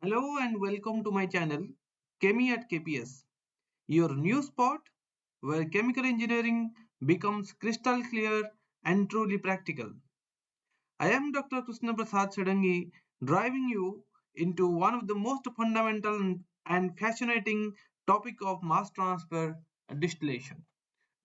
Hello and welcome to my channel Chemi at KPS, your new spot where chemical engineering becomes crystal clear and truly practical. I am Dr. Krishna Prasad Sadangi, driving you into one of the most fundamental and fascinating topic of mass transfer distillation.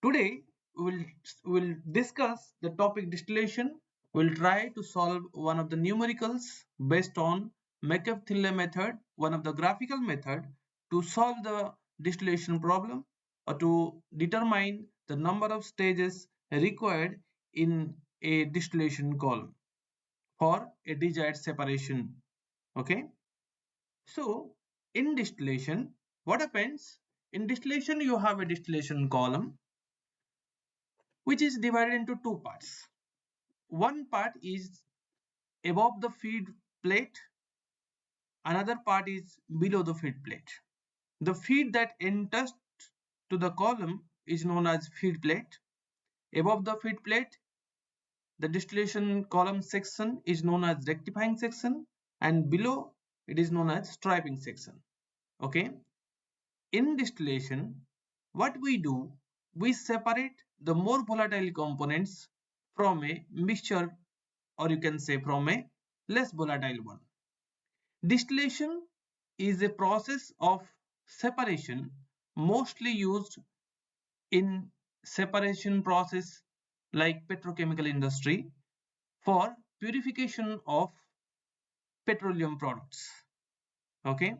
Today, we will discuss the topic distillation. We'll try to solve one of the numericals based on Mc-Cabe Thiele method, one of the graphical method to solve the distillation problem or to determine the number of stages required in a distillation column for a desired separation. Okay, so in distillation, what happens? In distillation, you have a distillation column which is divided into two parts. One part is above the feed plate, another part is below the feed plate. The feed that enters to the column is known as feed plate. Above the feed plate, the distillation column section is known as rectifying section, and below it is known as striping section. Okay, in distillation, what we do, we separate the more volatile components from a mixture, or you can say from a less volatile one. Distillation is a process of separation mostly used in separation process like petrochemical industry for purification of petroleum products. Okay,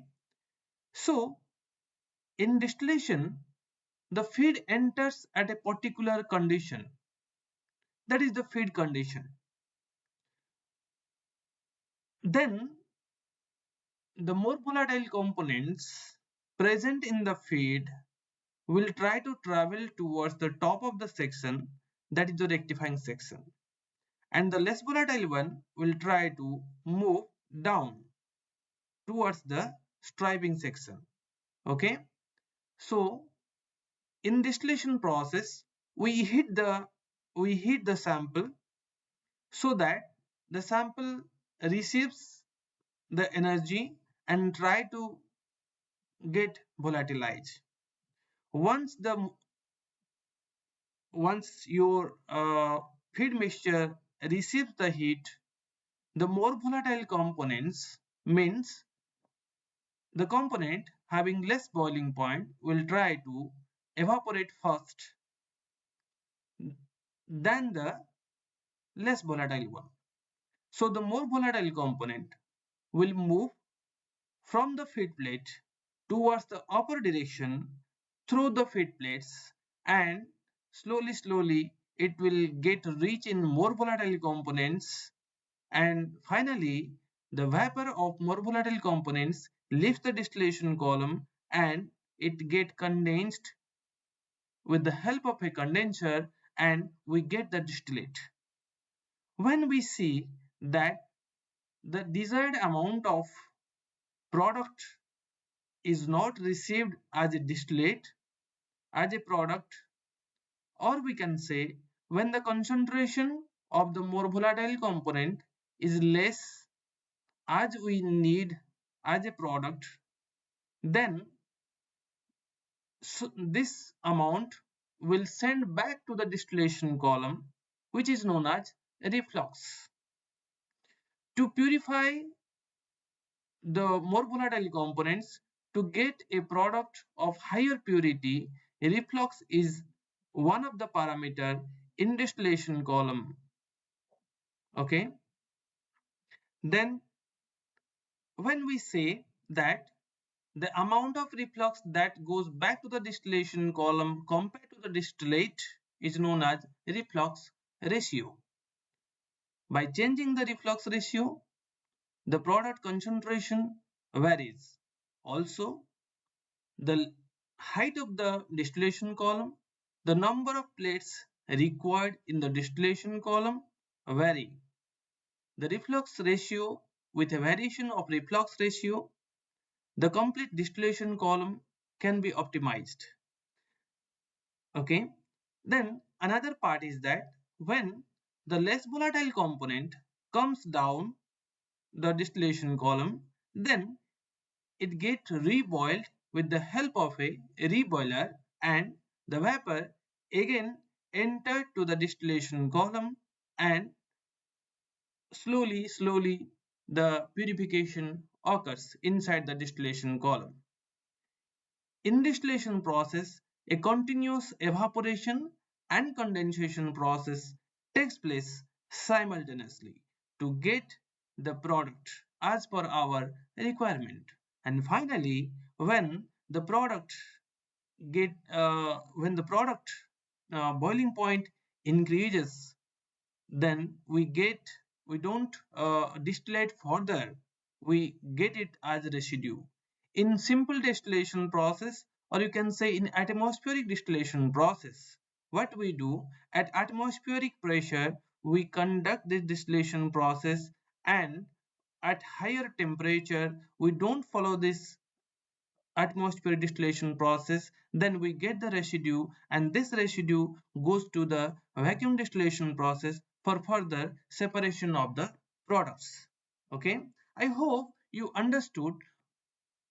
so in distillation the feed enters at a particular condition, that is the feed condition. Then the more volatile components present in the feed will try to travel towards the top of the section, that is the rectifying section, and the less volatile one will try to move down towards the striping section. Okay, so in distillation process we heat the sample so that the sample receives the energy and try to get volatilized. Once your feed mixture receives the heat, the more volatile components means the component having less boiling point will try to evaporate first than the less volatile one. So the more volatile component will move from the feed plate towards the upper direction through the feed plates, and slowly it will get rich in more volatile components, and finally the vapor of more volatile components leaves the distillation column and it get condensed with the help of a condenser, and we get the distillate. When we see that the desired amount of product is not received as a distillate, as a product, or we can say when the concentration of the more volatile component is less as we need as a product, then this amount will send back to the distillation column, which is known as reflux. To purify the more volatile components to get a product of higher purity, reflux is one of the parameter in distillation column. Okay, then when we say that the amount of reflux that goes back to the distillation column compared to the distillate is known as reflux ratio. By changing the reflux ratio, the product concentration varies. Also, the height of the distillation column, the number of plates required in the distillation column vary. The reflux ratio, with a variation of reflux ratio, the complete distillation column can be optimized. Okay, then another part is that when the less volatile component comes down the distillation column, then it gets reboiled with the help of a reboiler, and the vapor again entered to the distillation column, and slowly the purification occurs inside the distillation column. In distillation process, a continuous evaporation and condensation process takes place simultaneously to get the product as per our requirement. And finally, when the product boiling point increases, then we don't distillate further, we get it as a residue. In simple distillation process, or you can say in atmospheric distillation process, what we do at atmospheric pressure, we conduct this distillation process, and at higher temperature we don't follow this atmospheric distillation process, then we get the residue, and this residue goes to the vacuum distillation process for further separation of the products. Okay, I hope you understood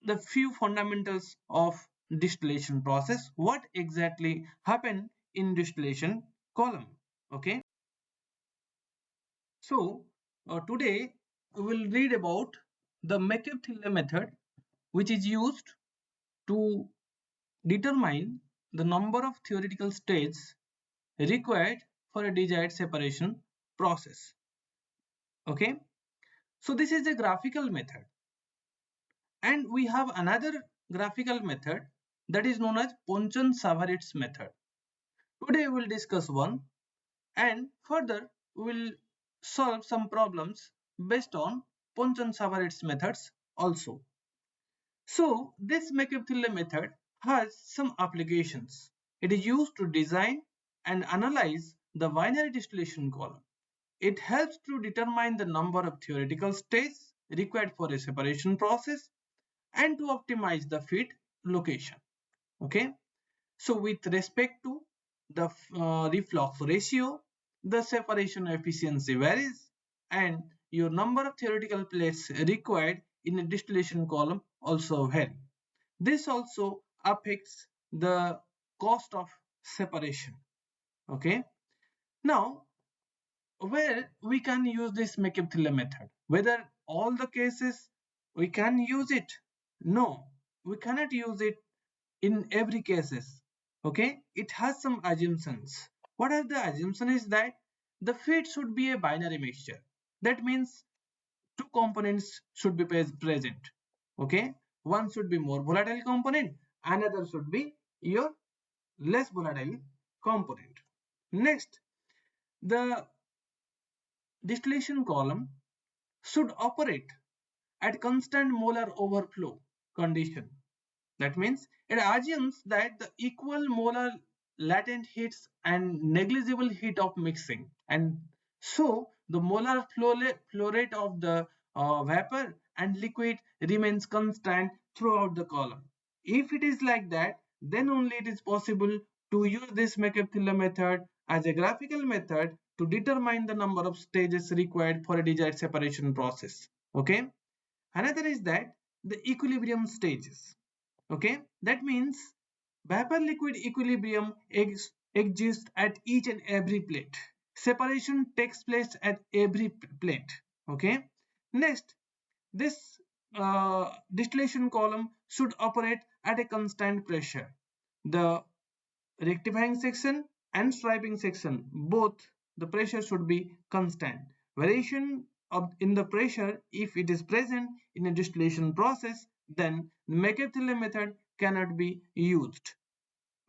the few fundamentals of distillation process, what exactly happened in distillation column. Okay, so today we will read about the Mc-Cabe Thiele method, which is used to determine the number of theoretical states required for a desired separation process. Okay, so this is a graphical method, and we have another graphical method that is known as Ponchon-Savarit's method. Today we will discuss one, and further we will solve some problems based on Ponchon-Savarit's methods also. So this Mc-Cabe Thiele method has some applications. It is used to design and analyze the binary distillation column. It helps to determine the number of theoretical states required for a separation process and to optimize the feed location. Okay. So with respect to the reflux ratio, the separation efficiency varies, and your number of theoretical plates required in a distillation column also vary. This also affects the cost of separation. Okay. Now, where we can use this Mc-Cabe Thiele method? Whether all the cases we can use it? No, we cannot use it in every cases. Okay, it has some assumptions. What are the assumption is that the feed should be a binary mixture. That means two components should be present. Okay, one should be more volatile component, another should be your less volatile component. Next, the distillation column should operate at constant molar overflow condition. That means it assumes that the equal molar latent heats and negligible heat of mixing, and so the molar flow rate of the vapor and liquid remains constant throughout the column. If it is like that, then only it is possible to use this Mc-Cabe Thiele method as a graphical method to determine the number of stages required for a desired separation process. Okay. Another is that the equilibrium stages. Okay, that means vapor liquid equilibrium exists at each and every plate. Separation takes place at every plate. Okay, next, this distillation column should operate at a constant pressure. The rectifying section and striping section, both the pressure should be constant. Variation in the pressure, if it is present in a distillation process, then Mc-Cabe Thiele method cannot be used.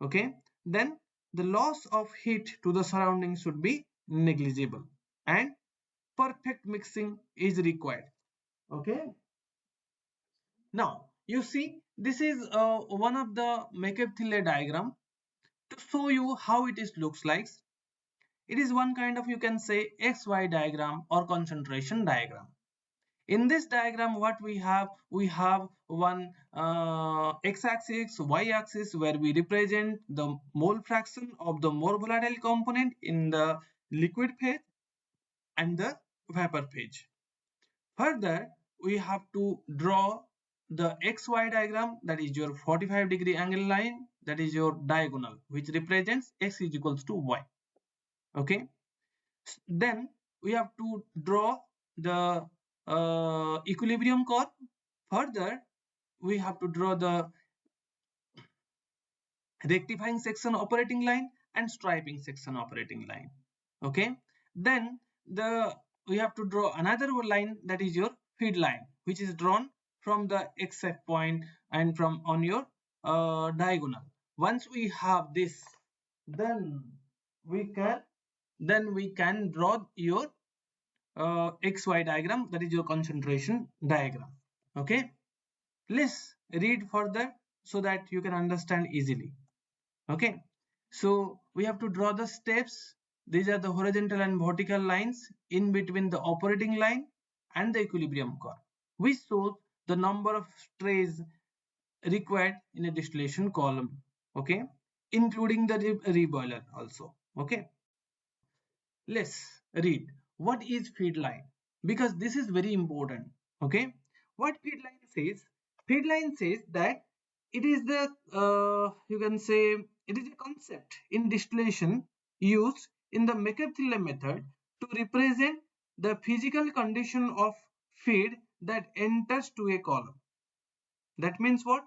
Okay, then the loss of heat to the surroundings should be negligible, and perfect mixing is required. Okay, now you see this is one of the Mc-Cabe Thiele diagram to show you how it is looks like. It is one kind of, you can say, XY diagram or concentration diagram. In this diagram, what we have one x-axis, y-axis, where we represent the mole fraction of the more volatile component in the liquid phase and the vapor phase. Further, we have to draw the XY diagram, that is your 45-degree angle line, that is your diagonal, which represents x is equals to y. Okay. Then we have to draw the equilibrium curve. Further, we have to draw the rectifying section operating line and striping section operating line. Okay. Then we have to draw another line, that is your feed line, which is drawn from the XF point and from on your diagonal. Once we have this, then we can draw your XY diagram, that is your concentration diagram. Okay. Let's read further so that you can understand easily. Okay, so we have to draw the steps. These are the horizontal and vertical lines in between the operating line and the equilibrium curve. We show the number of strays required in a distillation column. Okay, including the reboiler also. Okay, let's read what is feed line, because this is very important. Okay, what feed line says? Feed line says that it is the you can say it is a concept in distillation used in the Mc-Cabe Thiele method to represent the physical condition of feed that enters to a column. That means what?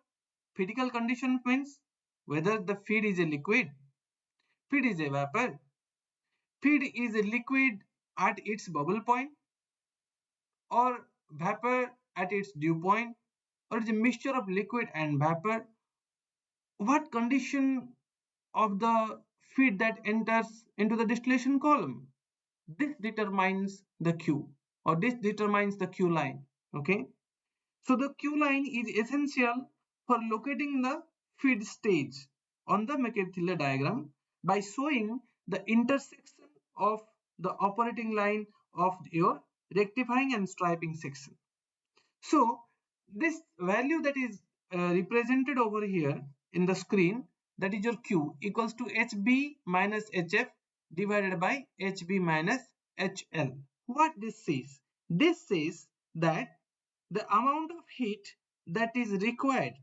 Physical condition means whether the feed is a liquid, feed is a vapor, feed is a liquid at its bubble point, or vapor at its dew point, or is a mixture of liquid and vapor. What condition of the feed that enters into the distillation column? This determines the Q, or this determines the Q line. Okay, so the Q line is essential for locating the feed stage on the Mc-Cabe Thiele diagram by showing the intersection of the operating line of your rectifying and striping section. So this value that is represented over here in the screen, that is your Q, equals to HB minus HF divided by HB minus HL. What this says? This says that the amount of heat that is required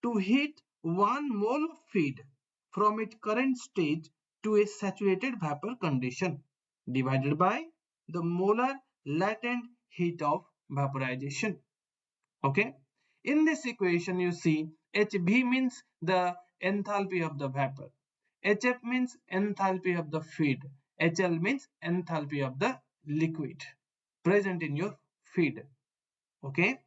to heat 1 mole of feed from its current stage to a saturated vapor condition divided by the molar latent heat of vaporization. Okay, in this equation you see HV means the enthalpy of the vapor, HF means enthalpy of the feed, HL means enthalpy of the liquid present in your feed. Okay,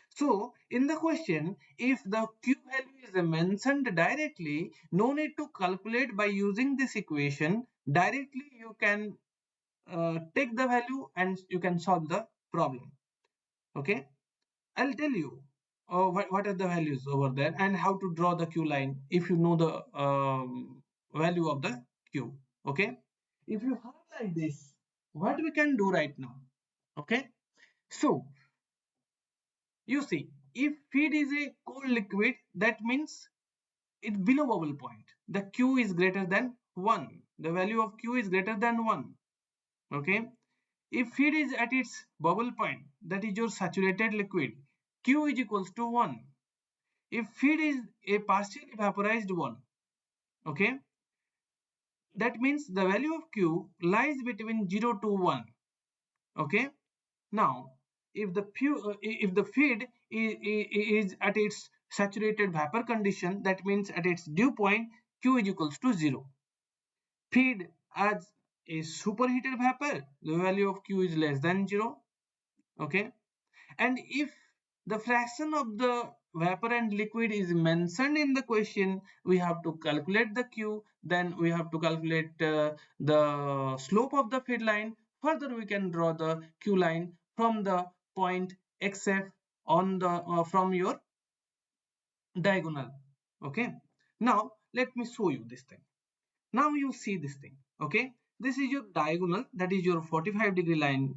so in the question, if the Q value is mentioned directly, no need to calculate by using this equation. Directly you can take the value and you can solve the problem. Okay, I'll tell you what are the values over there and how to draw the Q line if you know the value of the Q. Okay, if you have like this, what we can do right now? Okay, so you see, if feed is a cold liquid, that means it's below bubble point. The Q is greater than 1. The value of Q is greater than 1. Okay. If feed is at its bubble point, that is your saturated liquid, Q is equals to 1. If feed is a partially vaporized one, okay, that means the value of Q lies between 0 to 1. Okay. Now, if the feed is at its saturated vapor condition, that means at its dew point, Q is equals to 0. Feed as a superheated vapor, the value of Q is less than 0. Okay, and if the fraction of the vapor and liquid is mentioned in the question, we have to calculate the Q, then we have to calculate the slope of the feed line. Further, we can draw the Q line from the point XF on the from your diagonal. Okay, now let me show you this thing. Now you see this thing. Okay, this is your diagonal, that is your 45-degree line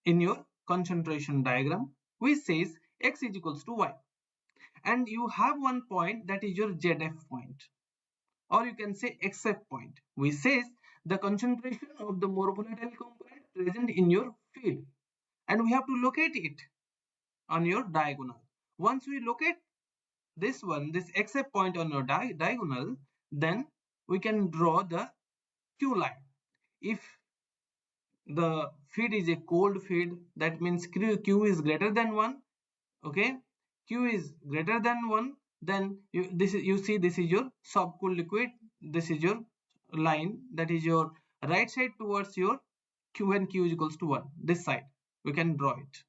in your concentration diagram, which says x is equals to y, and you have one point, that is your ZF point, or you can say XF point, which says the concentration of the more volatile component present in your feed, and we have to locate it. on your diagonal. Once we locate this one, this except point on your diagonal, then we can draw the Q line. If the feed is a cold feed, that means Q is greater than 1. Okay, Q is greater than 1, then you see this is your subcooled liquid. This is your line, that is your right side towards your Q, when Q is equals to 1. This side we can draw it.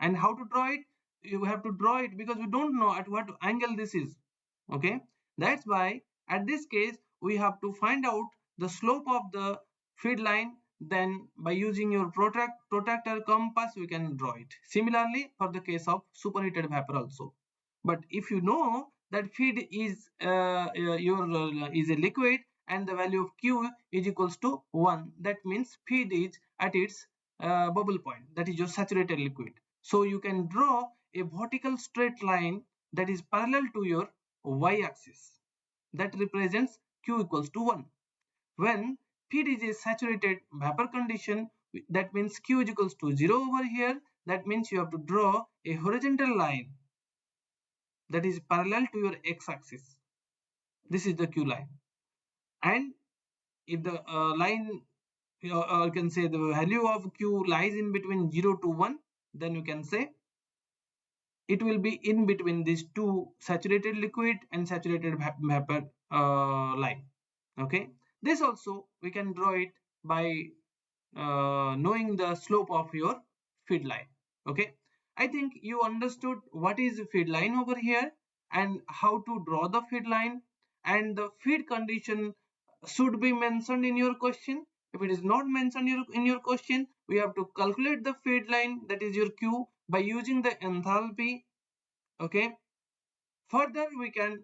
And how to draw it? You have to draw it because we don't know at what angle this is. Okay, that's why at this case we have to find out the slope of the feed line. Then by using your protractor compass we can draw it. Similarly for the case of superheated vapor also. But if you know that feed is is a liquid and the value of Q is equals to 1, that means feed is at its bubble point, that is your saturated liquid. So you can draw a vertical straight line that is parallel to your y-axis, that represents Q equals to 1. When feed is a saturated vapor condition, that means Q is equals to 0 over here. That means you have to draw a horizontal line that is parallel to your x-axis. This is the Q line. And if the line, you can say the value of Q lies in between 0 to 1, then you can say it will be in between these two saturated liquid and saturated vapor line. Okay, this also we can draw it by knowing the slope of your feed line. Okay, I think you understood what is feed line over here and how to draw the feed line, and the feed condition should be mentioned in your question. If it is not mentioned in your question, we have to calculate the feed line, that is your Q, by using the enthalpy. Okay, further we can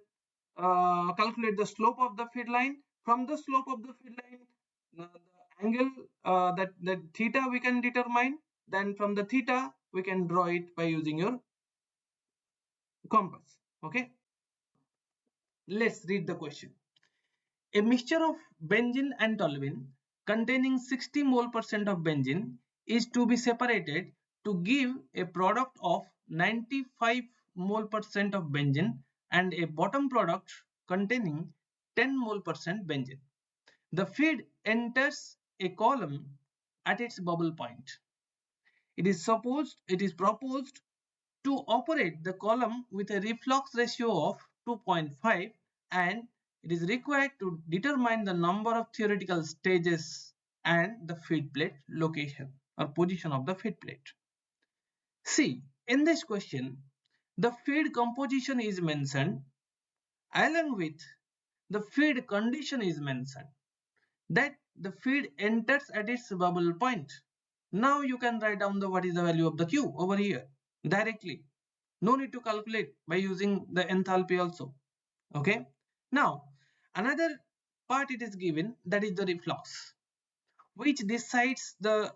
calculate the slope of the feed line. From the slope of the feed line, the angle, that theta we can determine. Then from the theta we can draw it by using your compass. Okay, let's read the question. A mixture of benzene and toluene containing 60 mole% of benzene is to be separated to give a product of 95 mole% of benzene and a bottom product containing 10 mole% benzene. The feed enters a column at its bubble point. It is proposed to operate the column with a reflux ratio of 2.5, and it is required to determine the number of theoretical stages and the feed plate location or position of the feed plate. See, in this question, the feed composition is mentioned along with the feed condition is mentioned, that the feed enters at its bubble point. Now you can write down what is the value of the Q over here directly. No need to calculate by using the enthalpy also. Okay. Now another part it is given, that is the reflux, which decides to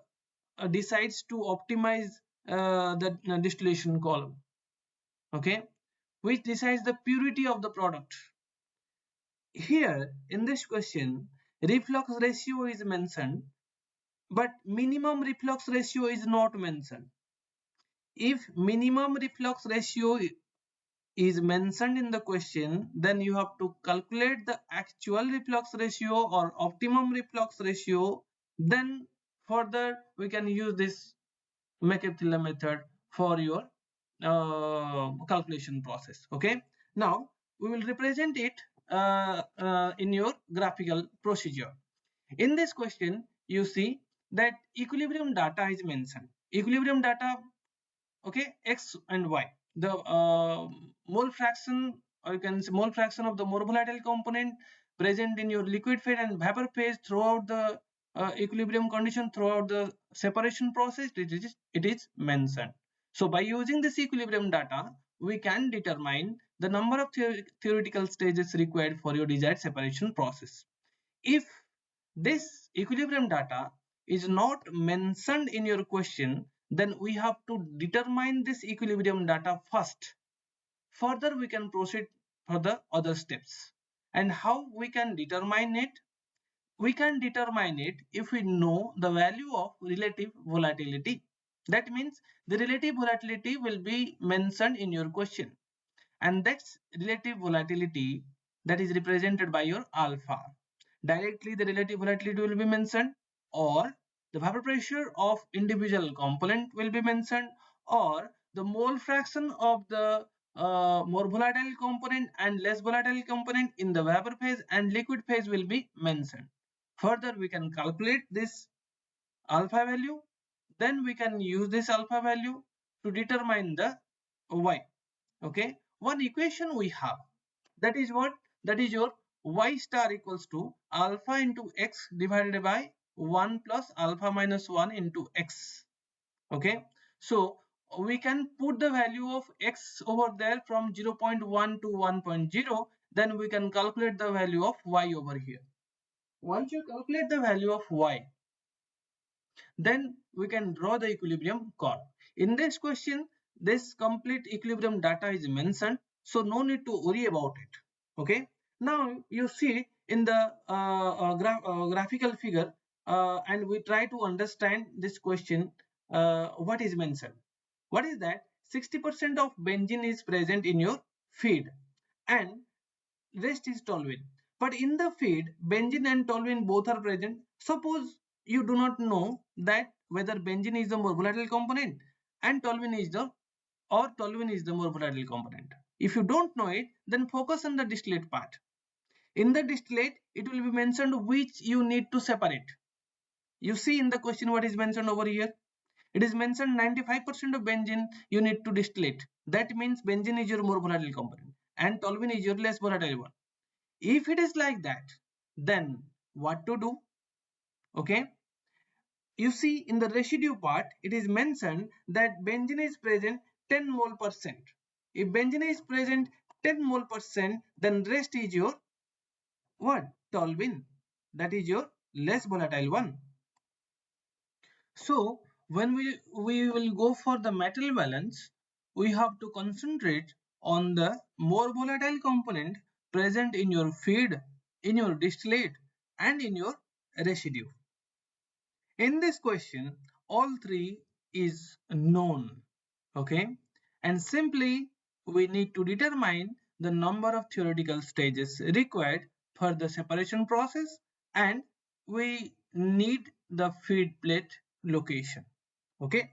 optimize the distillation column. Okay, which decides the purity of the product. Here in this question, reflux ratio is mentioned, but minimum reflux ratio is not mentioned. If minimum reflux ratio is mentioned in the question, then you have to calculate the actual reflux ratio or optimum reflux ratio. Then further we can use this Mc-Cabe Thiele method for your calculation process. Okay, now we will represent it in your graphical procedure. In this question you see that equilibrium data is mentioned. Equilibrium data, okay, x and y, the mole fraction, or you can say mole fraction of the more volatile component present in your liquid phase and vapor phase throughout the equilibrium condition, throughout the separation process, it is mentioned. So by using this equilibrium data we can determine the number of theoretical stages required for your desired separation process. If this equilibrium data is not mentioned in your question, then we have to determine this equilibrium data first. Further we can proceed for the other steps. And how we can determine it? We can determine it if we know the value of relative volatility. That means the relative volatility will be mentioned in your question, and that's relative volatility that is represented by your alpha. Directly the relative volatility will be mentioned, or the vapor pressure of individual component will be mentioned, or the mole fraction of the more volatile component and less volatile component in the vapor phase and liquid phase will be mentioned. Further, we can calculate this alpha value. Then we can use this alpha value to determine the y. Okay, one equation we have, that is what? That is your y star equals to alpha into x divided by 1 plus alpha minus 1 into x. Okay, so we can put the value of x over there from 0.1 to 1.0, then we can calculate the value of y over here. Once you calculate the value of y, then we can draw the equilibrium curve. In this question, this complete equilibrium data is mentioned, so no need to worry about it. Okay, now you see in the graphical figure, and we try to understand this question. What is mentioned? What is that? 60% of benzene is present in your feed, and rest is toluene. But in the feed, benzene and toluene both are present. Suppose you do not know that whether benzene is the more volatile component and toluene is the more volatile component. If you don't know it, then focus on the distillate part. In the distillate, it will be mentioned which you need to separate. You see in the question what is mentioned over here. It is mentioned 95% of benzene you need to distillate. That means benzene is your more volatile component and toluene is your less volatile one. If it is like that, then what to do? Okay, you see in the residue part, it is mentioned that benzene is present 10 mole percent. If benzene is present 10 mole percent, then rest is your what? Toluene. That is your less volatile one. So when we will go for the metal balance, we have to concentrate on the more volatile component present in your feed, in your distillate, and in your residue. In this question, all three is known. Okay, and simply we need to determine the number of theoretical stages required for the separation process, and we need the feed plate location. Okay,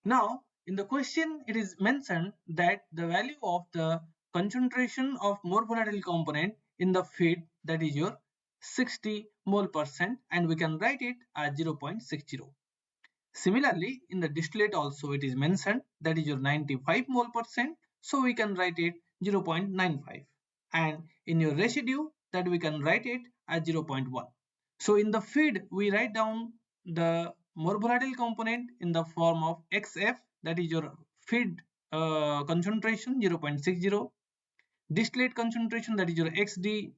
now in the question it is mentioned that the value of the concentration of more volatile component in the feed, that is your 60 mole percent, and we can write it as 0.60. Similarly, in the distillate also it is mentioned, that is your 95 mole percent, so we can write it 0.95, and in your residue that we can write it as 0.1. So in the feed we write down the more volatile component in the form of XF, that is your feed concentration 0.60, distillate concentration, that is your XD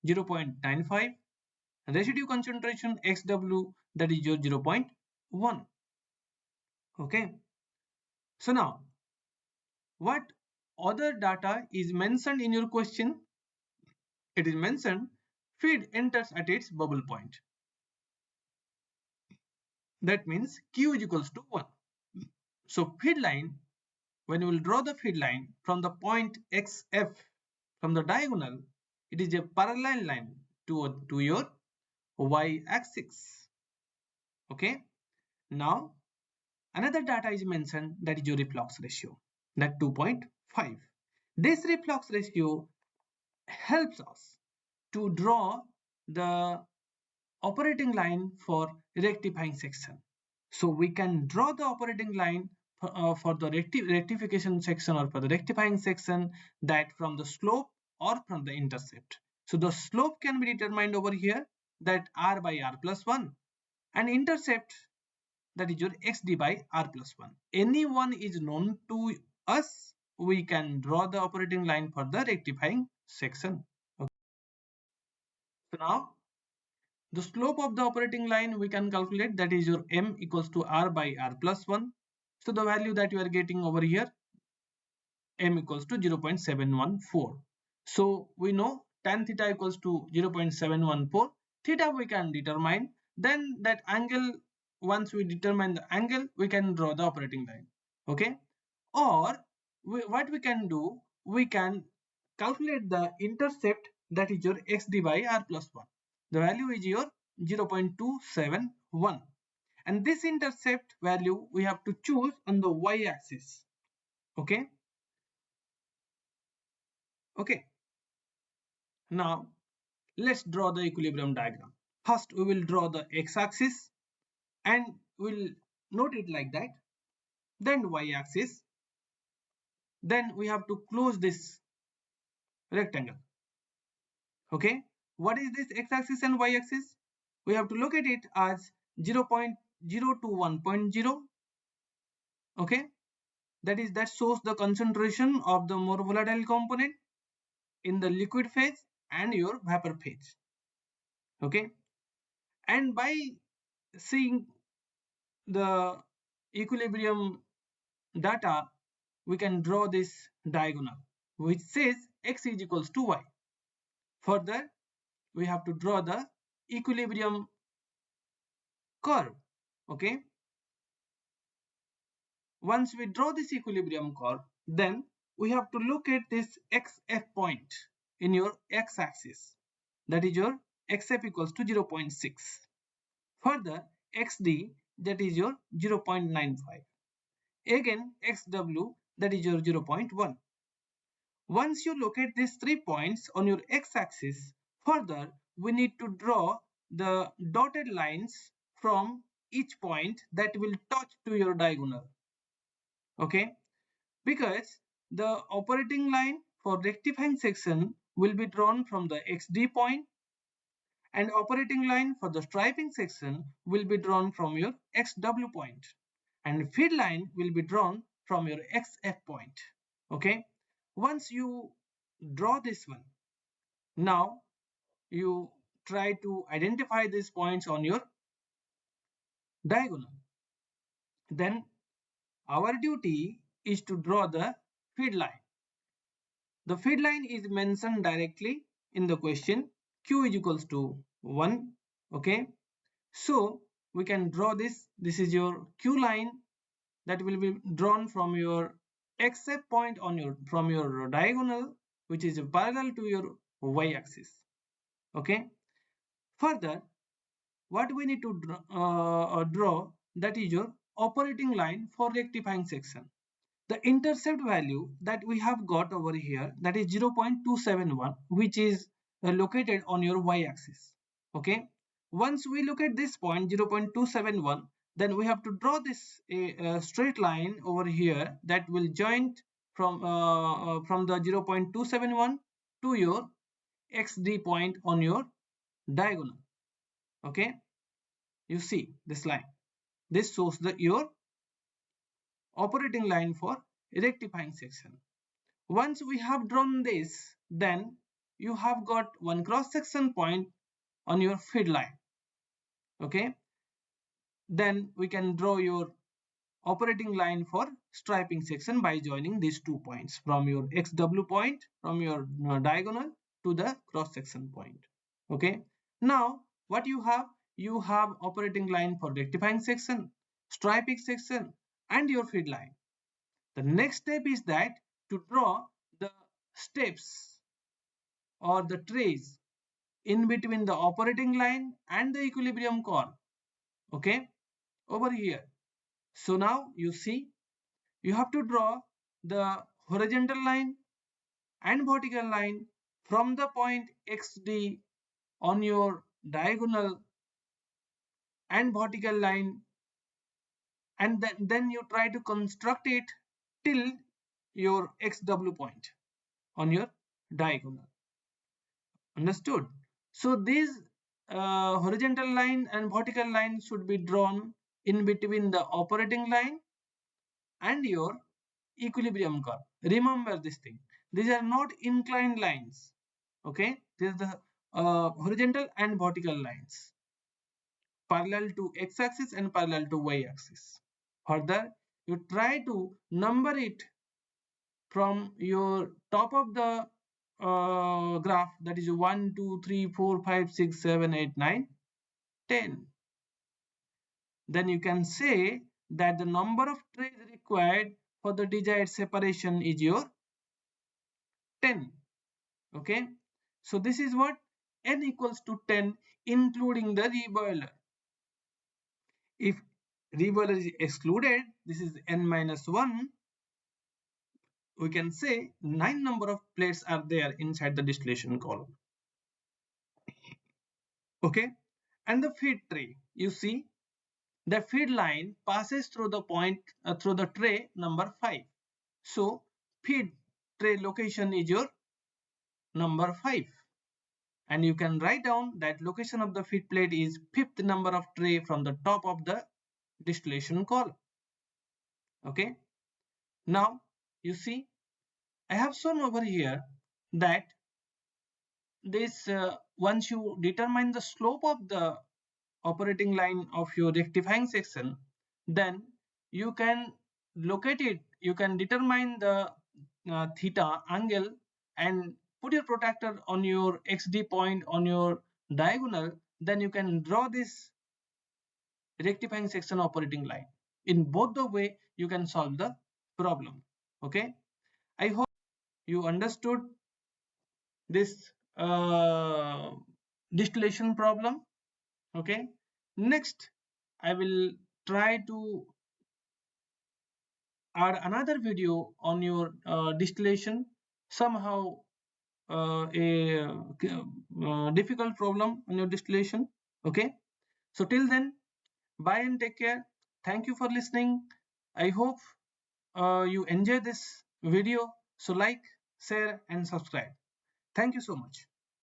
0.95, residue concentration XW, that is your 0.1. Okay, so now what other data is mentioned in your question? It is mentioned feed enters at its bubble point. That means Q is equals to 1. So feed line, when you will draw the feed line from the point XF, from the diagonal, it is a parallel line to your y axis. Okay, now another data is mentioned, that is your reflux ratio, that 2.5. This reflux ratio helps us to draw the operating line for rectifying section. So we can draw the operating line for the rectification section or for the rectifying section, that from the slope or from the intercept. So the slope can be determined over here, that r by r plus 1, and intercept, that is your xd by r plus 1. Any one is known to us, we can draw the operating line for the rectifying section. Okay. So now the slope of the operating line we can calculate, that is your m equals to r by r plus 1. So the value that you are getting over here, m equals to 0.714. So we know tan theta equals to 0.714. Theta we can determine. Then that angle once we determine the angle, we can draw the operating line. Okay, or what we can do, we can calculate the intercept, that is your xd by r plus 1. The value is your 0.271, and this intercept value we have to choose on the y-axis. Okay, okay. Now let's draw the equilibrium diagram. First, we will draw the x-axis and we'll note it like that. Then y-axis. Then we have to close this rectangle. Okay, what is this x-axis and y-axis? We have to look at it as 0.0 to 1.0. Okay, that shows the concentration of the more volatile component in the liquid phase and your vapor phase. Okay, and by seeing the equilibrium data, we can draw this diagonal which says x is equals to y. Further, we have to draw the equilibrium curve. Okay, once we draw this equilibrium curve, then we have to look at this xf point in your x-axis, that is your xf equals to 0.6. Further, xd, that is your 0.95. Again, xw, that is your 0.1. Once you locate these 3 points on your x-axis, further we need to draw the dotted lines from each point that will touch to your diagonal. Okay, because the operating line for rectifying section will be drawn from the xd point, and operating line for the striping section will be drawn from your xw point, and feed line will be drawn from your xf point. Okay, once you draw this one, now you try to identify these points on your diagonal. Then our duty is to draw the feed line. The feed line is mentioned directly in the question. Q is equals to 1. Okay, so we can draw this. This is your Q line that will be drawn from your xf point on your from your diagonal, which is parallel to your y-axis. Okay, further, what we need to draw, that is your operating line for rectifying section. The intercept value that we have got over here, that is 0.271, which is located on your y-axis. Okay, once we look at this point 0.271, then we have to draw this straight line over here that will join from the 0.271 to your xd point on your diagonal. Okay, you see this line, this shows the your operating line for rectifying section. Once we have drawn this, then you have got one cross section point on your feed line. Okay, then we can draw your operating line for striping section by joining these 2 points from your xw point from your diagonal to the cross section point. Okay, now what you have, you have operating line for rectifying section, striping section, and your feed line. The next step is that to draw the steps or the trays in between the operating line and the equilibrium curve. Okay, over here. So now you see, you have to draw the horizontal line and vertical line from the point xd on your diagonal and vertical line, and then you try to construct it till your xw point on your diagonal. Understood? So these horizontal line and vertical line should be drawn in between the operating line and your equilibrium curve. Remember this thing. These are not inclined lines. Okay, these are the horizontal and vertical lines parallel to x-axis and parallel to y-axis. Further, you try to number it from your top of the graph, that is 1 2 3 4 5 6 7 8 9 10. then you can say that the number of trays required for the desired separation is your 10. Okay, so this is what n equals to 10 including the reboiler. If reboiler is excluded, this is n minus 1, we can say 9 number of plates are there inside the distillation column. Okay, and the feed tray, you see the feed line passes through the point through the tray number 5. So feed tray location is your number 5, and you can write down that location of the feed plate is fifth number of tray from the top of the distillation column. Okay, now you see I have shown over here that this once you determine the slope of the operating line of your rectifying section, then you can locate it, you can determine the theta angle and put your protractor on your xd point on your diagonal, then you can draw this rectifying section operating line. In both the way you can solve the problem. Okay, I hope you understood this distillation problem. Okay, next I will try to add another video on your distillation, somehow a difficult problem on your distillation. Okay, so till then, bye and take care. Thank you for listening. I hope you enjoy this video, so like, share and subscribe. Thank you so much.